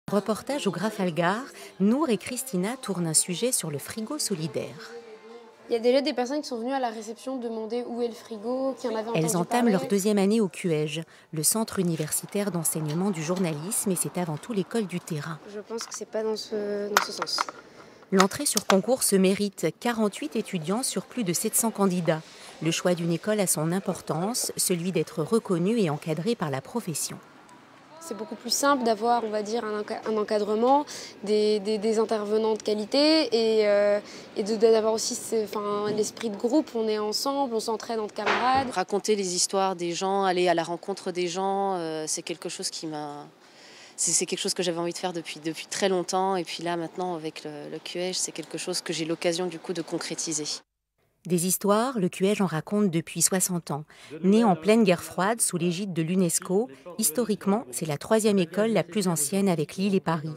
Reportage au Grafalgar, Nour et Christina tournent un sujet sur le frigo solidaire. Il y a déjà des personnes qui sont venues à la réception demander où est le frigo, qui en avaient entendu Elles entament parler. leur deuxième année au QEJ, le centre universitaire d'enseignement du journalisme, et c'est avant tout l'école du terrain. Je pense que c'est pas dans ce sens. L'entrée sur concours se mérite, 48 étudiants sur plus de 700 candidats. Le choix d'une école a son importance, celui d'être reconnu et encadré par la profession. C'est beaucoup plus simple d'avoir, on va dire, un encadrement, des intervenants de qualité et d'avoir aussi l'esprit de groupe. On est ensemble, on s'entraide entre camarades. Raconter les histoires des gens, aller à la rencontre des gens, c'est quelque chose c'est quelque chose que j'avais envie de faire depuis très longtemps. Et puis là, maintenant, avec le QEJ, c'est quelque chose que j'ai l'occasion du coup de concrétiser. Des histoires, le QEJ en raconte depuis 60 ans. Née en pleine guerre froide, sous l'égide de l'UNESCO, historiquement, c'est la troisième école la plus ancienne avec Lille et Paris.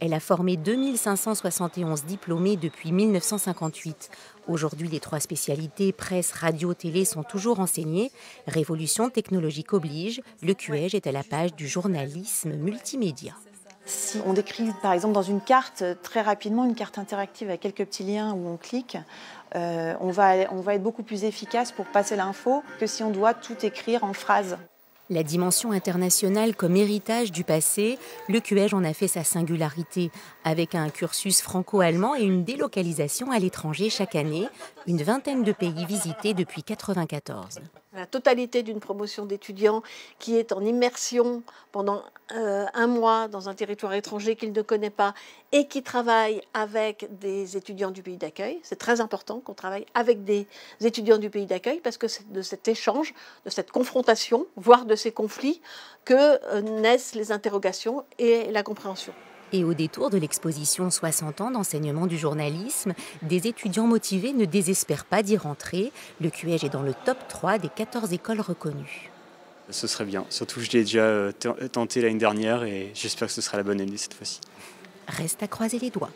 Elle a formé 2571 diplômés depuis 1958. Aujourd'hui, les 3 spécialités, presse, radio, télé, sont toujours enseignées. Révolution technologique oblige, le QEJ est à la page du journalisme multimédia. Si on décrit par exemple dans une carte, très rapidement, une carte interactive avec quelques petits liens où on clique, on va être beaucoup plus efficace pour passer l'info que si on doit tout écrire en phrases. La dimension internationale comme héritage du passé, le QEJ en a fait sa singularité, avec un cursus franco-allemand et une délocalisation à l'étranger chaque année, une vingtaine de pays visités depuis 1994. La totalité d'une promotion d'étudiants qui est en immersion pendant un mois dans un territoire étranger qu'il ne connaît pas et qui travaille avec des étudiants du pays d'accueil. C'est très important qu'on travaille avec des étudiants du pays d'accueil parce que c'est de cet échange, de cette confrontation, voire de ces conflits que naissent les interrogations et la compréhension. Et au détour de l'exposition 60 ans d'enseignement du journalisme, des étudiants motivés ne désespèrent pas d'y rentrer. Le QEJ est dans le top 3 des 14 écoles reconnues. Ce serait bien, surtout que je l'ai déjà tenté l'année dernière et j'espère que ce sera la bonne année cette fois-ci. Reste à croiser les doigts.